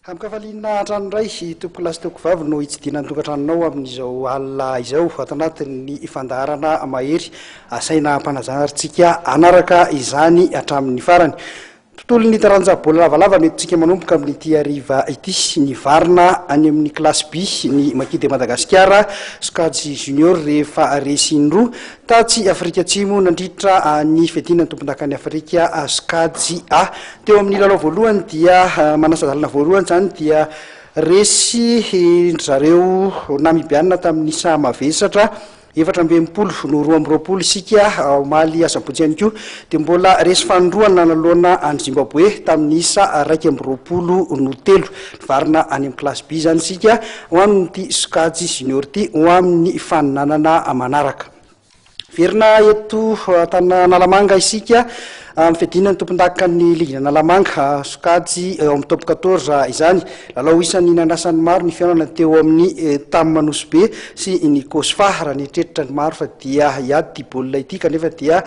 Kamkafalina tranoray tompo lasitoko vavy no hitsidina tokantranonao amin'izao alina izao ato anatin'ny fandaharana mahery asaina ampanazanaritsika anaraka izany hatramin'ny farany. Tontolon'ny taranja baolina lavalava metintsika manomboka amin'ity hariva ity ny varina any amin'ny klasy B ny Maquis de Madagascar Skadzy Junior rehefa resiny roa tatsy Afrika Atsimo nandritra ny fedina tompon-dakany Afrika Skadzy A. Teo amin'ny lalao voalohany dia manasa-dalana voalohany zany dia resy zareo Namibiana tamin'ny isa mavesatra 420 no 220 isika omaly asabotsy ihany koa dia mbola resy fanondroana nanoloana any Zimbabwe tamin'ny isa 220 no 3 varina any amin'ny klasy B zany isika ho amin'ity Skadzy Junior ty ho amin'ny faninanana manaraka. Verina eto Analamanga isika fedina ny tompon-dakan'ny Ligue Analamanga Skadzy amin'ny top 14 izany lalao isan'ny nandrasany maro ny fiainana teo amin'ny Tammanousy be sy ny Kosfa raha ny tretritra ny maro fa dia hiady ty baolina ity kanefa dia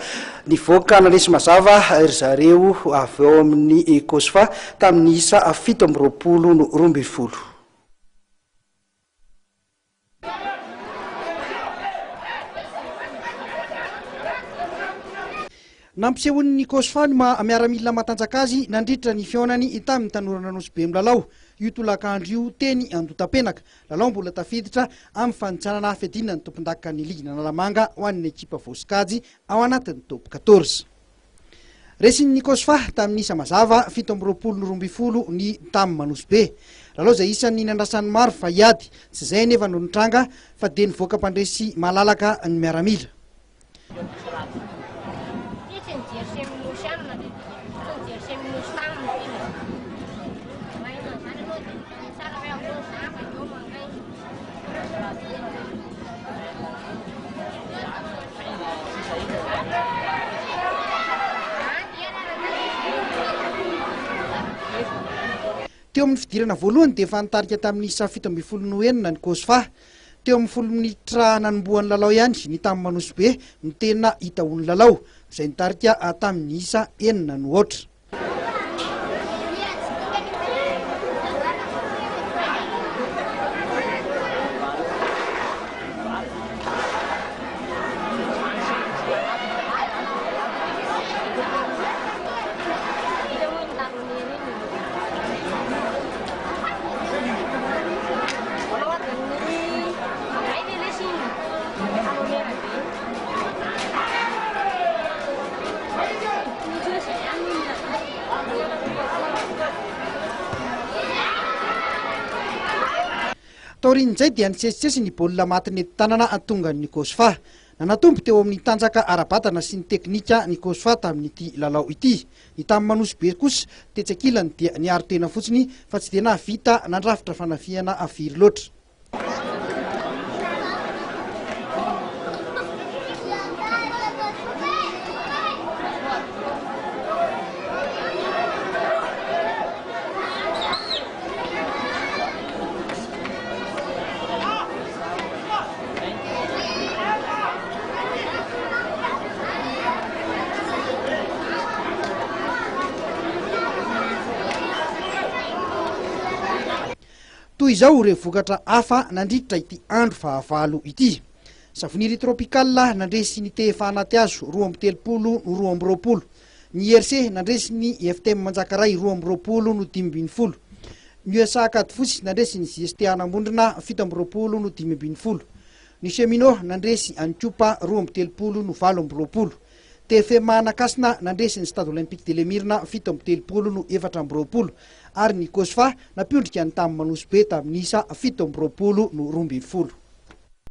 nivoaka nanesy mazava zareo avy eo amin'ny Kosfa tamin'ny isa 720 no 12. Nampisehon'ny Kosfa ny miaramila matanjaka azy nandritra ny fionany tamin'ny tanorana Nosy be milalao io tolakandro io teny Andotapenaka lalao mbola tafiditra amin'ny fanitsanana fedina ny tompon-dakan'ny Ligue Analamanga ho an'ny ekipa Skadzy ao anatin'ny top 14. Resin'ny Kosfa tamin'ny isa mazava 720 ny Tammanousy be lalao izay isan'ny nandrasany maro fa hiady tsy izay nefa no nitranga fa dia nivoaka mpandresy malalaka ny miaramila. Teo amin'ny fidirana voalohany dia efa nitarika tamin'ny isa 720 ny Kosfa. Teo amin'ny 10 minitra nanombohan'ny lalao ihany ny Tammanousy be no tena hita ho ny lalao izay nitarika tamin'ny isa 9 no ohatra. Taorin'izay dia nisesisesy ny baolina matiny eto tanana tonga ny Kosfa. Nanatombo teo amin'ny tanjaka ara-batana sy ny teknika ny Kosfa tamin'ity lalao ity. Ny Tammanousy be kosa tetsakilany dia niaro tena fotsiny fa tsy dia nahavita nandrafitra fanafiana afiry loatra. Toy izao ireo vokatra hafa nandritra ity andro fahavalo ity. Savoniry tropikal nandresy ny tefa anaty azo 230 no 220. Ny IRC nandresy ny FTM Manjakaray 220 no 520. Ny USA Akadifosy nandresy ny JST Anambondrona 720 no 520. Ny Semino nandresy Antiopa 230 no 20. TFM Anakasina nandresy ny Stade Olympique de Lemirna 730 no 420 ary ny Kosfa napiondrika ny Tammanousy be tamin'ny isa 720 no 12.